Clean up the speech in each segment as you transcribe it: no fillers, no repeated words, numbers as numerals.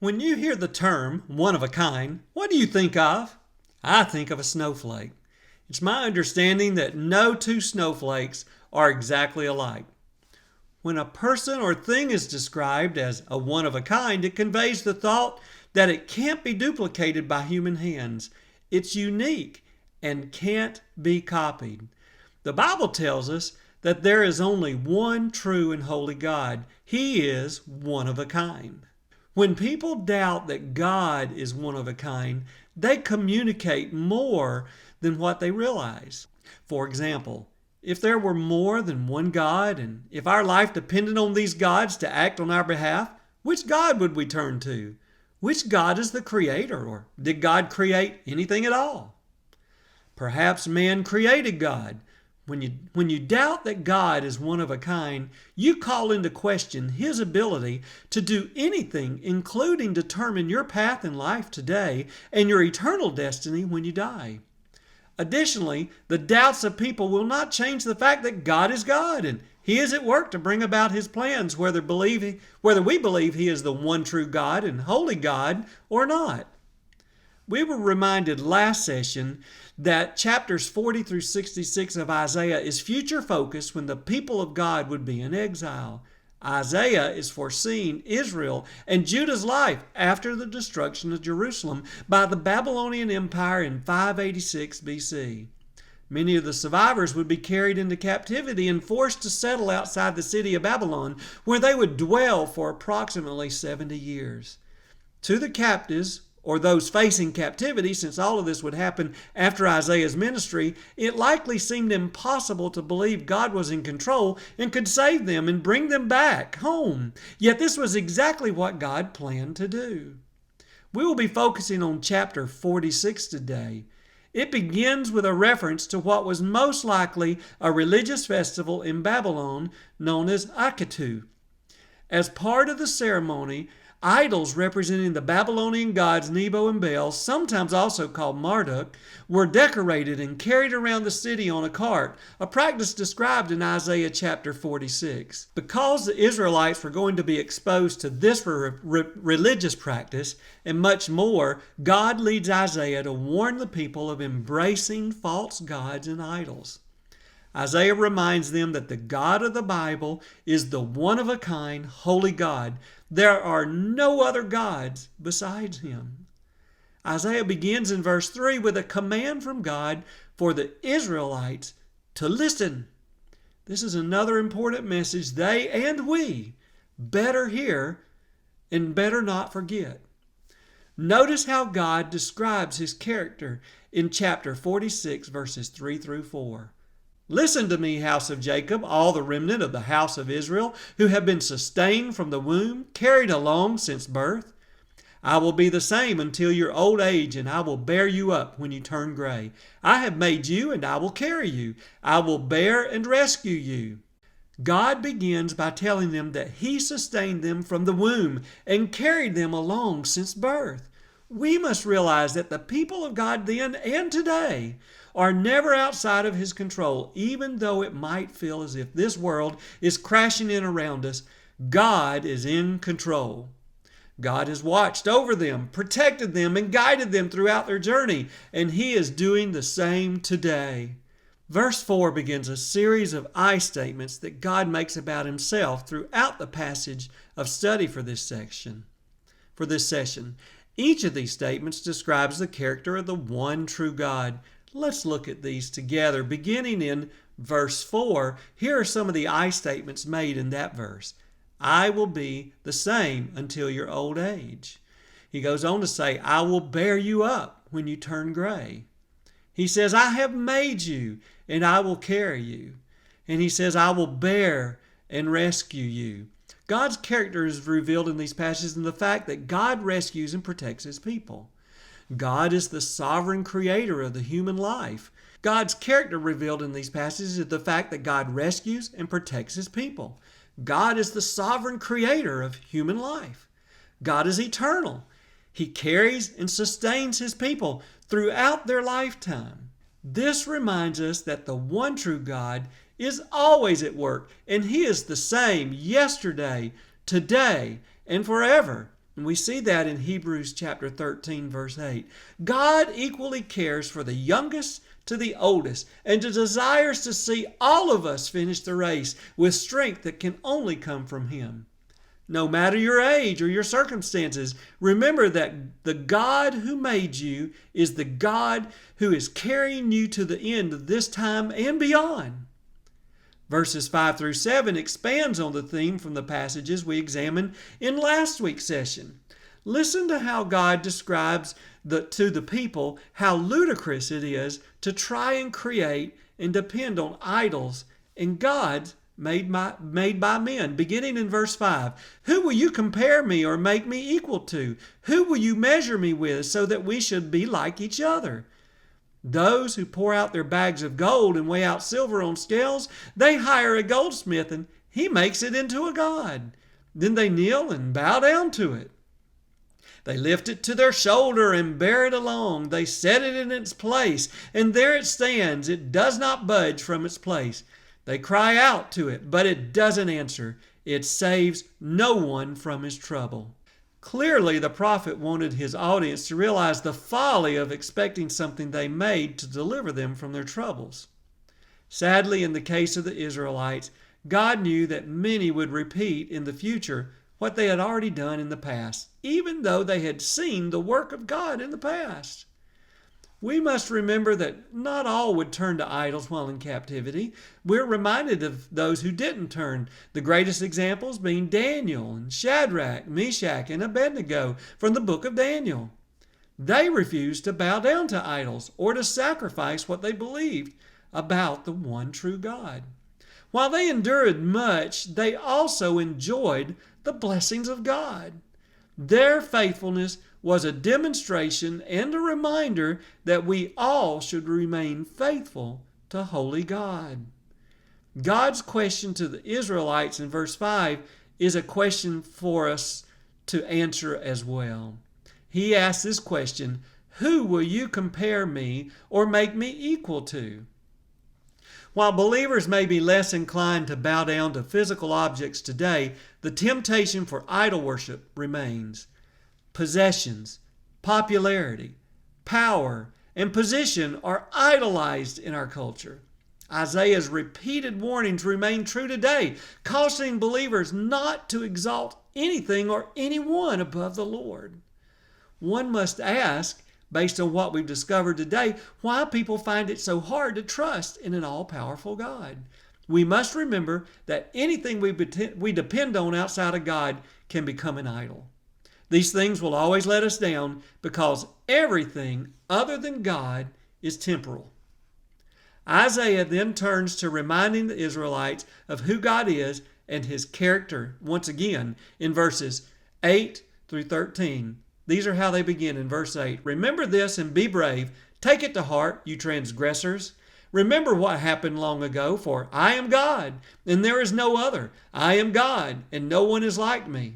When you hear the term one of a kind, what do you think of? I think of a snowflake. It's my understanding that no two snowflakes are exactly alike. When a person or thing is described as a one of a kind, it conveys the thought that it can't be duplicated by human hands. It's unique and can't be copied. The Bible tells us that there is only one true and holy God. He is one of a kind. When people doubt that God is one of a kind, they communicate more than what they realize. For example, if there were more than one God, and if our life depended on these gods to act on our behalf, which God would we turn to? Which God is the creator, or did God create anything at all? Perhaps man created God. When you doubt that God is one of a kind, you call into question His ability to do anything, including determine your path in life today and your eternal destiny when you die. Additionally, the doubts of people will not change the fact that God is God and He is at work to bring about His plans, whether we believe He is the one true God and holy God or not. We were reminded last session that chapters 40 through 66 of Isaiah is future focused when the people of God would be in exile. Isaiah is foreseeing Israel and Judah's life after the destruction of Jerusalem by the Babylonian Empire in 586 BC. Many of the survivors would be carried into captivity and forced to settle outside the city of Babylon, where they would dwell for approximately 70 years. To the captives, or those facing captivity, since all of this would happen after Isaiah's ministry, it likely seemed impossible to believe God was in control and could save them and bring them back home. Yet this was exactly what God planned to do. We will be focusing on chapter 46 today. It begins with a reference to what was most likely a religious festival in Babylon known as Akitu. As part of the ceremony, idols representing the Babylonian gods Nebo and Bel, sometimes also called Marduk, were decorated and carried around the city on a cart, a practice described in Isaiah chapter 46. Because the Israelites were going to be exposed to this religious practice and much more, God leads Isaiah to warn the people of embracing false gods and idols. Isaiah reminds them that the God of the Bible is the one-of-a-kind, holy God. There are no other gods besides Him. Isaiah begins in verse 3 with a command from God for the Israelites to listen. This is another important message they and we better hear and better not forget. Notice how God describes His character in chapter 46, verses 3 through 4. Listen to me, house of Jacob, all the remnant of the house of Israel, who have been sustained from the womb, carried along since birth. I will be the same until your old age, and I will bear you up when you turn gray. I have made you, and I will carry you. I will bear and rescue you. God begins by telling them that He sustained them from the womb and carried them along since birth. We must realize that the people of God then and today are never outside of His control, even though it might feel as if this world is crashing in around us. God is in control. God has watched over them, protected them, and guided them throughout their journey, and He is doing the same today. Verse 4 begins a series of I statements that God makes about Himself throughout the passage of study for this session. Each of these statements describes the character of the one true God. Let's look at these together. Beginning in verse 4, here are some of the I statements made in that verse. I will be the same until your old age. He goes on to say, I will bear you up when you turn gray. He says, I have made you and I will carry you. And He says, I will bear and rescue you. God's character is revealed in these passages in the fact that God rescues and protects His people. God is the sovereign creator of the human life. God's character revealed in these passages is the fact that God rescues and protects His people. God is the sovereign creator of human life. God is eternal. He carries and sustains His people throughout their lifetime. This reminds us that the one true God is always at work, and He is the same yesterday, today, and forever. And we see that in Hebrews chapter 13, verse 8. God equally cares for the youngest to the oldest and desires to see all of us finish the race with strength that can only come from Him. No matter your age or your circumstances, remember that the God who made you is the God who is carrying you to the end of this time and beyond. Verses 5 through 7 expands on the theme from the passages we examined in last week's session. Listen to how God describes to the people how ludicrous it is to try and create and depend on idols and gods made by men. Beginning in verse 5, who will you compare me or make me equal to? Who will you measure me with so that we should be like each other? Those who pour out their bags of gold and weigh out silver on scales, they hire a goldsmith and he makes it into a god. Then they kneel and bow down to it. They lift it to their shoulder and bear it along. They set it in its place, and there it stands. It does not budge from its place. They cry out to it, but it doesn't answer. It saves no one from his trouble. Clearly, the prophet wanted his audience to realize the folly of expecting something they made to deliver them from their troubles. Sadly, in the case of the Israelites, God knew that many would repeat in the future what they had already done in the past, even though they had seen the work of God in the past. We must remember that not all would turn to idols while in captivity. We're reminded of those who didn't turn, the greatest examples being Daniel and Shadrach, Meshach, and Abednego from the book of Daniel. They refused to bow down to idols or to sacrifice what they believed about the one true God. While they endured much, they also enjoyed the blessings of God. Their faithfulness was a demonstration and a reminder that we all should remain faithful to holy God. God's question to the Israelites in verse 5 is a question for us to answer as well. He asks this question, who will you compare me or make me equal to? While believers may be less inclined to bow down to physical objects today, the temptation for idol worship remains. Possessions, popularity, power, and position are idolized in our culture. Isaiah's repeated warnings remain true today, cautioning believers not to exalt anything or anyone above the Lord. One must ask, based on what we've discovered today, why people find it so hard to trust in an all-powerful God. We must remember that anything we depend on outside of God can become an idol. These things will always let us down because everything other than God is temporal. Isaiah then turns to reminding the Israelites of who God is and His character once again in verses 8 through 13. These are how they begin in verse 8. Remember this and be brave. Take it to heart, you transgressors. Remember what happened long ago, for I am God, and there is no other. I am God, and no one is like me.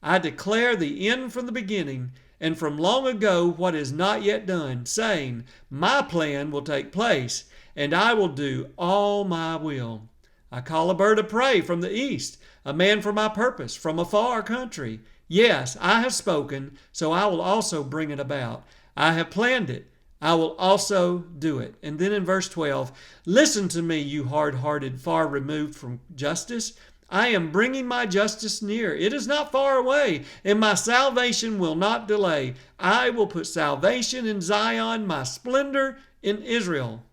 I declare the end from the beginning, and from long ago what is not yet done, saying, my plan will take place, and I will do all my will. I call a bird of prey from the east, a man for my purpose, from a far country. Yes, I have spoken, so I will also bring it about. I have planned it. I will also do it. And then in verse 12, listen to me, you hard-hearted, far removed from justice. I am bringing my justice near. It is not far away, and my salvation will not delay. I will put salvation in Zion, my splendor in Israel.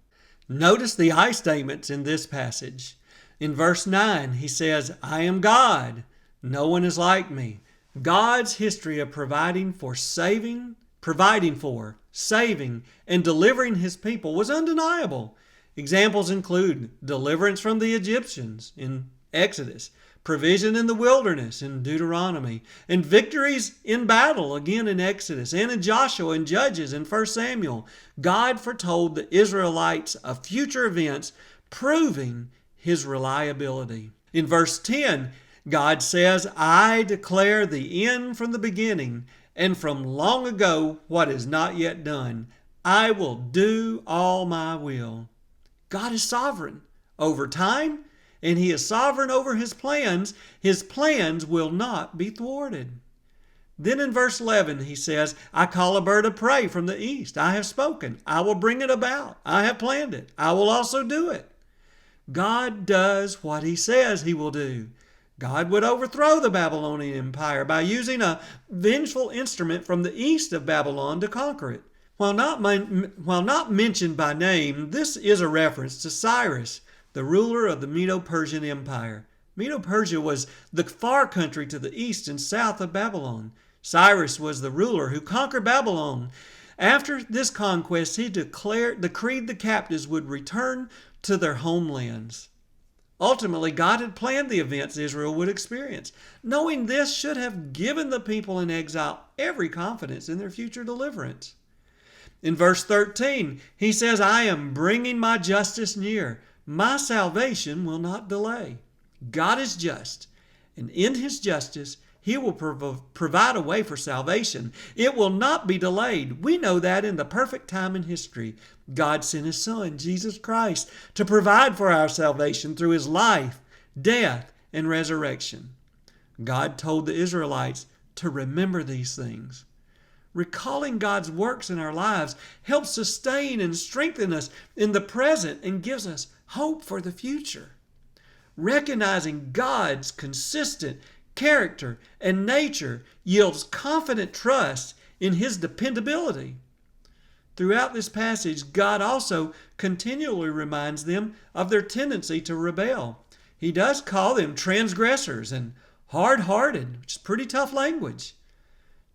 Notice the I statements in this passage. In verse 9, he says, I am God. No one is like me. God's history of providing for, saving, and delivering His people was undeniable. Examples include deliverance from the Egyptians in Exodus, provision in the wilderness in Deuteronomy, and victories in battle again in Exodus, and in Joshua and Judges in 1 Samuel. God foretold the Israelites of future events, proving His reliability. In verse 10, God says, I declare the end from the beginning, and from long ago what is not yet done. I will do all my will. God is sovereign over time, and He is sovereign over His plans. His plans will not be thwarted. Then in verse 11, he says, I call a bird of prey from the east. I have spoken. I will bring it about. I have planned it. I will also do it. God does what he says he will do. God would overthrow the Babylonian Empire by using a vengeful instrument from the east of Babylon to conquer it. While not mentioned by name, this is a reference to Cyrus, the ruler of the Medo-Persian Empire. Medo-Persia was the far country to the east and south of Babylon. Cyrus was the ruler who conquered Babylon. After this conquest, he decreed the captives would return to their homelands. Ultimately, God had planned the events Israel would experience. Knowing this should have given the people in exile every confidence in their future deliverance. In verse 13, he says, I am bringing my justice near. My salvation will not delay. God is just, and in his justice, he will provide a way for salvation. It will not be delayed. We know that in the perfect time in history, God sent his Son, Jesus Christ, to provide for our salvation through his life, death, and resurrection. God told the Israelites to remember these things. Recalling God's works in our lives helps sustain and strengthen us in the present and gives us hope for the future. Recognizing God's consistent character and nature yields confident trust in his dependability. Throughout this passage, God also continually reminds them of their tendency to rebel. He does call them transgressors and hard-hearted, which is pretty tough language.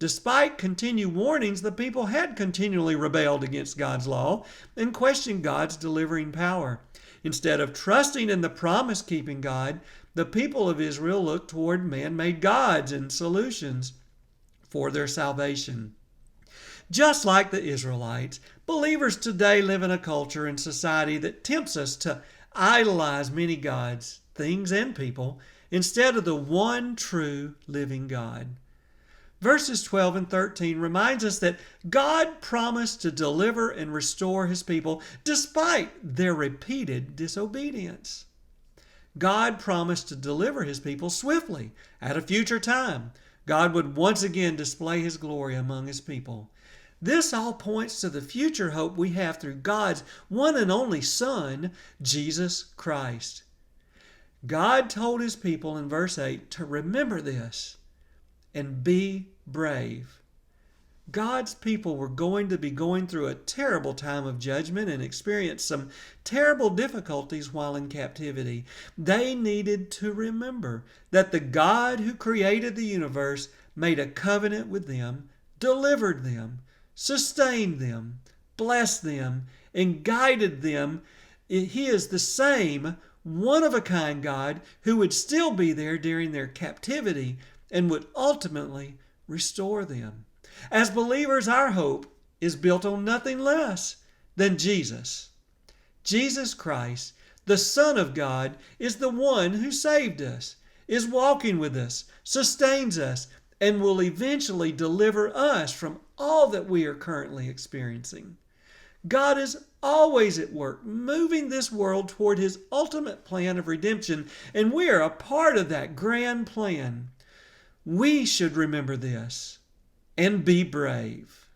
Despite continued warnings, the people had continually rebelled against God's law and questioned God's delivering power. Instead of trusting in the promise-keeping God, the people of Israel looked toward man-made gods and solutions for their salvation. Just like the Israelites, believers today live in a culture and society that tempts us to idolize many gods, things, and people instead of the one true living God. Verses 12 and 13 reminds us that God promised to deliver and restore his people despite their repeated disobedience. God promised to deliver his people swiftly at a future time. God would once again display his glory among his people. This all points to the future hope we have through God's one and only Son, Jesus Christ. God told his people in verse 8 to remember this and be brave. God's people were going to be going through a terrible time of judgment and experience some terrible difficulties while in captivity. They needed to remember that the God who created the universe made a covenant with them, delivered them, sustained them, blessed them, and guided them. He is the same one-of-a-kind God who would still be there during their captivity and would ultimately restore them. As believers, our hope is built on nothing less than Jesus. Jesus Christ, the Son of God, is the one who saved us, is walking with us, sustains us, and will eventually deliver us from all that we are currently experiencing. God is always at work, moving this world toward his ultimate plan of redemption, and we are a part of that grand plan. We should remember this and be brave.